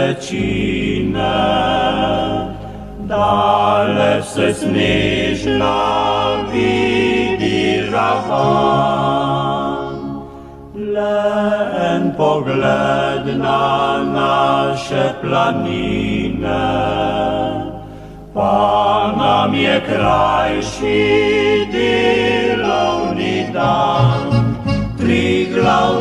vecine, daleč se snežna vidi ravan. Le en pogled na naše planine, pa nam je krajši delovni dan. Triglav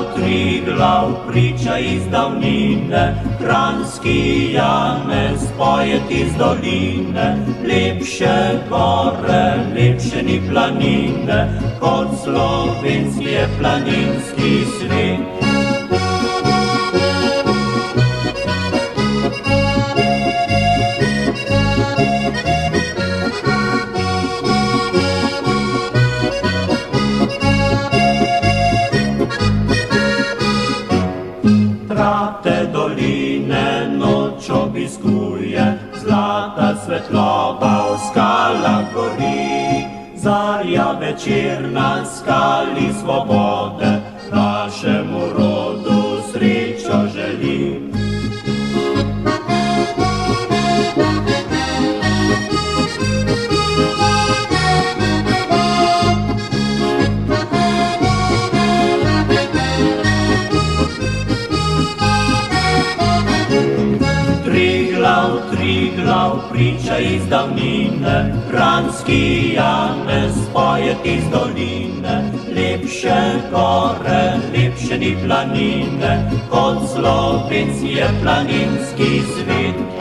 priča iz davnine, Kranjski Janez poje iz doline. Lepše gore, lepše ni planine, kot slovenski je planinski svet. Trate doline noč obiskuje, zlata svetloba v skalah gori. Zarja večerna skali svobode, našemu rodu srečo želi. Triglav priča iz davnine, Kranjski Janez poje iz doline. Lepše gore, lepše ni planine, kot slovenski je planinski svet.